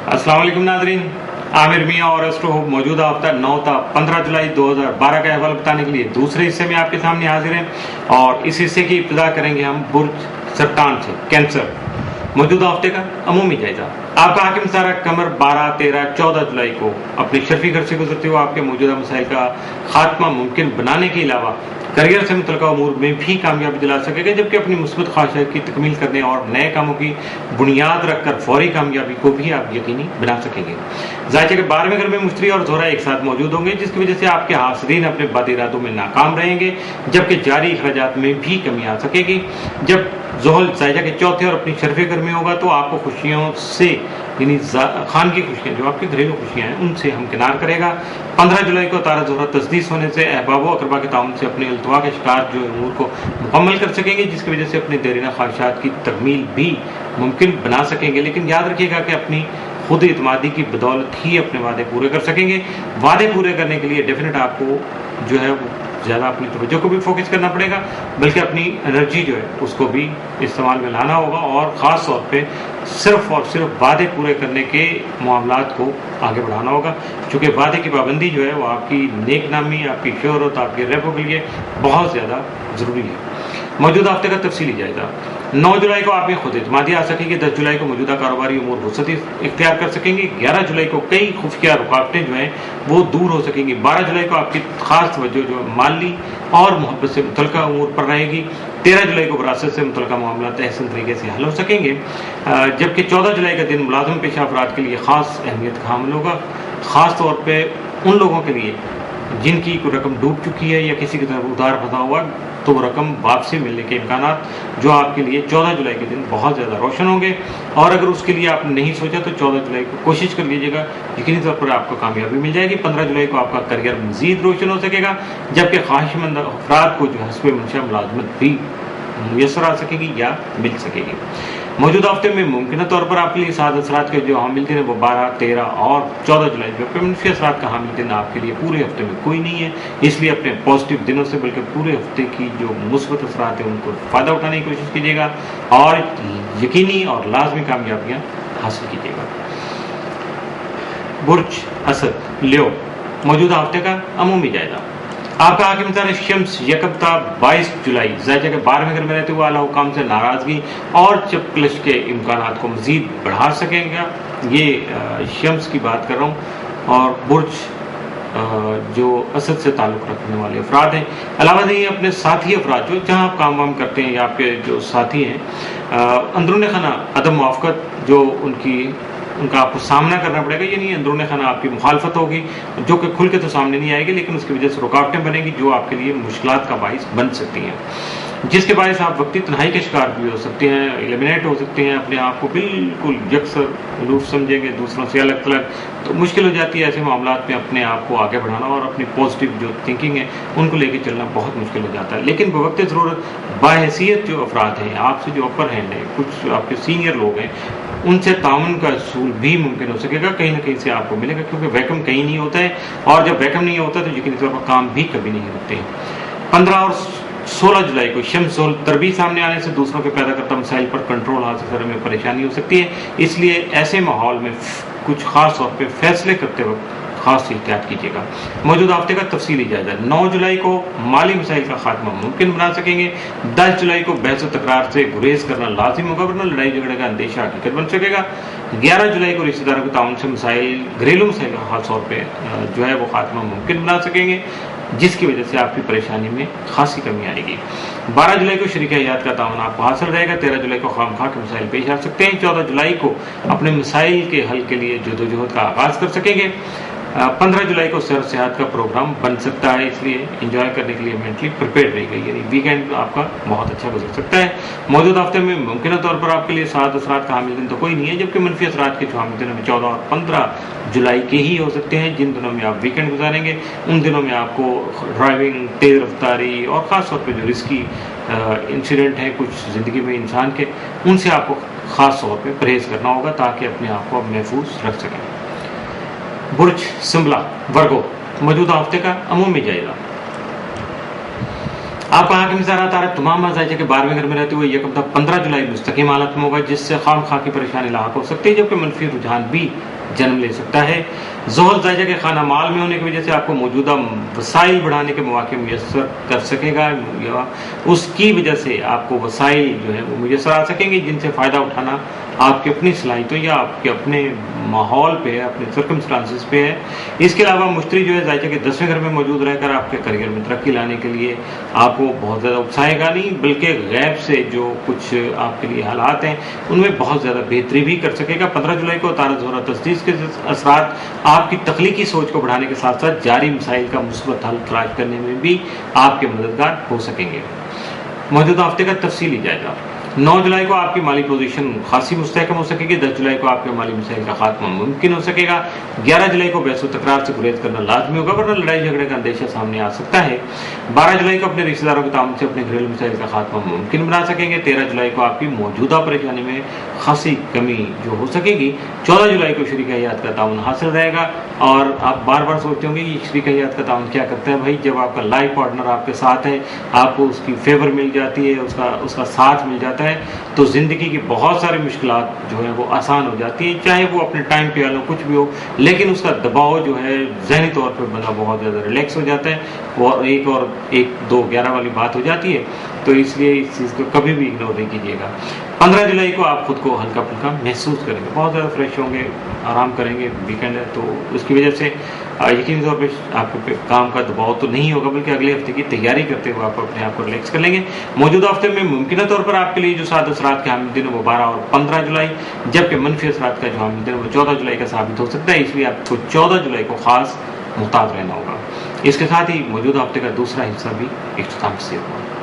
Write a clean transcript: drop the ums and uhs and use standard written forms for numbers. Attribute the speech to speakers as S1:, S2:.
S1: अस्सलाम वालेकुम नाज़रीन, आमिर मियाँ और एस्ट्रो होप मौजूदा हफ्ता 9 ता 15 जुलाई 2012 का अहवाल बताने के लिए दूसरे हिस्से में आपके सामने हाजिर हैं। और इस हिस्से की इब्तिदा करेंगे हम बुर्ज सरतान से, कैंसर। मौजूदा हफ्ते का अमूमी जायजा। आपका हाकिम सारा कमर 12, 13, 14 जुलाई को अपने शर्फी घर से गुजरते हुए आपके मौजूदा मसाइल का खात्मा मुमकिन बनाने के अलावा करियर से मुतल्लिका उमूर में भी कामयाबी दिला सकेगा, जबकि अपनी मुस्बत ख्वाहिशात की तकमील करने और नए कामों की बुनियाद रखकर फौरी कामयाबी को भी आप यकीनी बना सकेंगे। जायचे के 12वें घर में मुश्तरी और जोहरा एक साथ मौजूद होंगे, जिसकी वजह से आपके हासिरीन अपने बद इरादों में नाकाम रहेंगे, जबकि जारी अखराजात में भी कमी आ सकेगी। जब जोहल जायजा के चौथे और अपनी शर्फे घर में होगा तो आपको खुशियों से यानी खान की खुशियाँ, जो आपकी घरेलू खुशियाँ हैं, उनसे हमकिनार करेगा। 15 जुलाई को तारा जोहरा तस्दीस होने से अहबाब अकरबा के ताउन से अपने अल्तवा के शिकार जो उमूर को मुकम्मल कर सकेंगे, जिसकी वजह से अपने देरीना ख्वाहिशात की तकमील भी मुमकिन बना सकेंगे। लेकिन याद रखिएगा कि अपनी खुद इतमादी की बदौलत ही अपने वादे पूरे कर सकेंगे। वादे पूरे करने के लिए डेफिनेट आपको जो है वो ज़्यादा अपनी तवज्जो को भी फोकस करना पड़ेगा, बल्कि अपनी एनर्जी जो है उसको भी इस्तेमाल में लाना होगा, और ख़ास तौर पे सिर्फ और सिर्फ वादे पूरे करने के मामलात को आगे बढ़ाना होगा, क्योंकि वादे की पाबंदी जो है वो आपकी नेक नामी, आपकी शोहरत, आपके रेपो के लिए बहुत ज़्यादा ज़रूरी है। मौजूदा हफ्ते का तफसीली जायजा। 9 जुलाई को आप में खुद एतमादी आ सकेगी। 10 जुलाई को मौजूदा कारोबारी उमूर वसअत इख्तियार कर सकेंगे। 11 जुलाई को कई खुफिया रुकावटें जो हैं वो दूर हो सकेंगी। 12 जुलाई को आपकी खास तवज्जो जो माली और मोहब्बत से मुतल्लिका उमूर पर रहेगी। 13 जुलाई को विरासत से मुतल्लिका मामला एहसन तरीके से हल हो सकेंगे, जबकि 14 जुलाई का दिन मुलाजिम पेशा अफराद के लिए खास अहमियत का हामिल होगा, ख़ास तौर पर उन लोगों के लिए जिनकी कोई रकम डूब चुकी है या किसी की तरफ उधार फंसा हुआ, तो वो रकम वापसी मिलने के इम्कानात जो आपके लिए 14 जुलाई के दिन बहुत ज़्यादा रोशन होंगे। और अगर उसके लिए आपने नहीं सोचा तो 14 जुलाई को कोशिश कर लीजिएगा, यकीनी तौर पर आपको कामयाबी मिल जाएगी। 15 जुलाई को आपका करियर मज़ीद रोशन हो सकेगा, जबकि ख्वाहिशमंद अफराद को जो हस्ब मंशा मुलाजमत भी मुयसर आ सकेगी या मिल सकेगी। मौजूदा हफ्ते में मुमकिन तौर पर आपके लिए साद असरात के जो हामिल दिन है वो 12, 13 और 14 जुलाई, जबकि मनफी असरात का हामिल दिन आपके लिए पूरे हफ्ते में कोई नहीं है। इसलिए अपने पॉजिटिव दिनों से बल्कि पूरे हफ्ते की जो मुस्बत असरात हैं उनको फ़ायदा उठाने की कोशिश कीजिएगा और यकीनी और लाजमी कामयाबियाँ हासिल कीजिएगा। बुर्ज असद लियो। मौजूदा हफ्ते का अमूमी जायजा। आपका हाकिम तारा शम्स यकबता 22 जुलाई जायजा के 12वें घर में रहते हुए आला हुकाम से नाराज़गी और चपकलिश के इम्कानात को मज़ीद बढ़ा सकेंगे। ये शम्स की बात कर रहा हूँ। और बुर्ज जो असद से ताल्लुक़ रखने वाले अफराद हैं, अलावा नहीं अपने साथी अफराद जो जहाँ आप काम वाम करते हैं या आपके जो साथी हैं, अंदरूनी खाना अदम मुआफ़क़त जो उनका आपको सामना करना पड़ेगा। यानी अंदरूनी खाना आपकी मुखालफत होगी, जो कि खुल के तो सामने नहीं आएगी, लेकिन उसकी वजह से रुकावटें बनेंगी जो आपके लिए मुश्किलात का बाइस बन सकती हैं, जिसके बायस आप वक्ती तन्हाई के शिकार भी हो सकते हैं, एलिमिनेट हो सकते हैं, अपने आप को बिल्कुल यकसर उलूफ समझेंगे, दूसरों से अलग थलग, तो मुश्किल हो जाती है ऐसे मामलात में अपने आप को आगे बढ़ाना और अपनी पॉजिटिव जो थिंकिंग है उनको लेके चलना बहुत मुश्किल हो जाता है। लेकिन बवक्त ज़रूरत बाहैसियत जो अफराद हैं, आपसे जो अपर हैंड है, कुछ आपके सीनियर लोग हैं, उनसे ताउन का असूल भी मुमकिन हो सकेगा, कहीं ना कहीं से आपको मिलेगा, क्योंकि वैकम कहीं नहीं होता है, और जब वैकम नहीं होता तो यकीनी तौर पर काम भी कभी नहीं होते हैं। 15 और 16 जुलाई को शम्स तरबी सामने आने से दूसरों के पैदा करता मसाइल पर कंट्रोल हासिल करने में परेशानी हो सकती है, इसलिए ऐसे माहौल में कुछ खास तौर पे फैसले करते वक्त खास एहतियात कीजिएगा। मौजूदा हफ्ते का तफसीली जायजा। 9 जुलाई को माली मसाइल का खात्मा मुमकिन बना सकेंगे। 10 जुलाई को बहस व तकरार से गुरेज करना लाजिम होगा, वरना लड़ाई झगड़े का अंदेशा हकीकत बन सकेगा। 11 जुलाई को रिश्तेदारों के ताउन से मसाइल, घरेलू मसाइल का खास तौर पर जो है वो खात्मा मुमकिन बना सकेंगे, जिसकी वजह से आपकी परेशानी में खासी कमी आएगी। 12 जुलाई को शरीक हयात का ताउन आपको हासिल रहेगा। 13 जुलाई को खामखा के मसाइल पेश आ सकते हैं। 14 जुलाई को अपने मसाइल के हल के लिए जदोजहद का आगाज़ कर सकेंगे। 15 जुलाई को सैर सेहत का प्रोग्राम बन सकता है, इसलिए एंजॉय करने के लिए मेंटली प्रिपेयर रहिएगा, यानी वीकेंड आपका बहुत अच्छा गुजर सकता है। मौजूदा हफ्ते में मुमकिन तौर पर आपके लिए साद असरात का हामिल दिन तो कोई नहीं है, जबकि मनफी असरात के जो हामिल दिन 14 और 15 जुलाई के ही हो सकते हैं। जिन दिनों में आप वीकेंड गुजारेंगे उन दिनों में आपको ड्राइविंग, तेज़ रफ्तारी और ख़ास तौर पर जो रिस्की इंसिडेंट हैं कुछ ज़िंदगी में इंसान के, उनसे आपको ख़ास तौर पर परहेज़ करना होगा ताकि अपने आप को महफूज रख सकें। बुर्ज सिंबला वर्गो। मौजूदा हफ्ते का अमूमी जायजा। आपका हाकिम ज़रा तारा तमाम जायजे के 12वें घर में रहते हुए यकम तक 15 जुलाई मुस्तकिम हालत में होगा, जिससे खाम खा की परेशानी लाक हो सकती है, जबकि मनफी रुझान भी जन्म ले सकता है। ज़ोहल ज़ायजा के खाना माल में होने की वजह से आपको मौजूदा वसाइल बढ़ाने के मौके मुयस्सर कर सकेगा, या उसकी वजह से आपको वसाइल जो है वो मुयस्सर आ सकेंगे जिनसे फ़ायदा उठाना आपकी अपनी सलाहियतों या आपके अपने माहौल पे है, अपने सर्कमस्टांसिस पे है। इसके अलावा मुश्तरी जो है ज़ायजा के 10वें घर में मौजूद रहकर आपके करियर में तरक्की लाने के लिए आपको बहुत ज़्यादा उकसाएगा नहीं, बल्कि गैब से जो कुछ आपके लिए हालात हैं उनमें बहुत ज़्यादा बेहतरी भी कर सकेगा। 15 जुलाई को तारा ज़ोहरा तस्दीस के असरात आपकी तख्लीकी सोच को बढ़ाने के साथ साथ जारी मसाइल का मुस्बत हल तलाश करने में भी आपके मददगार हो सकेंगे। मौजूदा हफ्ते का तफसीली जायजा। 9 जुलाई को आपकी माली पोजीशन खासी मुस्तहकम हो सकेगी। 10 जुलाई को आपके माली मसाइल का खात्मा मुमकिन हो सकेगा। 11 जुलाई को बहस व तकरार से गुरेज करना लाजमी होगा, वरना लड़ाई झगड़े का अंदेशा सामने आ सकता है। 12 जुलाई को अपने रिश्तेदारों के ताउन से अपने घरेलू मसाइल का खात्मा मुमकिन बना सकेंगे। 13 जुलाई को आपकी मौजूदा परेशानी में खासी कमी जो हो सकेगी। 14 जुलाई को शरीक हयात का ताउन हासिल रहेगा। और आप बार बार सोचते होंगे कि शरीक हयात का ताउन क्या करता है। भाई, जब आपका लाइफ पार्टनर आपके साथ है, आपको उसकी फेवर मिल जाती है, उसका साथ मिल जाता है, तो ज़िंदगी की बहुत सारी मुश्किलात जो है वो आसान हो जाती है, चाहे वो अपने टाइम पे आलो कुछ भी हो, लेकिन उसका दबाव जो है ज़हनी तौर पर बंदा बहुत ज़्यादा रिलैक्स हो जाता है। और 1 2 11 वाली बात हो जाती है, तो इसलिए इस चीज़ को कभी भी इग्नोर नहीं कीजिएगा। 15 जुलाई को आप खुद को हल्का फुल्का महसूस करेंगे, बहुत ज़्यादा फ्रेश होंगे, आराम करेंगे, वीकेंड है तो उसकी वजह से यकीनी तौर पे आपको काम का दबाव तो नहीं होगा, बल्कि अगले हफ्ते की तैयारी करते हुए आप अपने आप को रिलैक्स कर लेंगे। मौजूदा हफ्ते में मुमकिन तौर पर आपके लिए जो 7 असरात के हामिल दिन वो 12 और 15 जुलाई, जबकि मनफी असरात का जो हामिल दिन वो 14 जुलाई का साबित हो सकता है, इसलिए आपको 14 जुलाई को खास मुहतात रहना होगा। इसके साथ ही मौजूदा हफ्ते का दूसरा हिस्सा भी इख्तिताम से हुआ।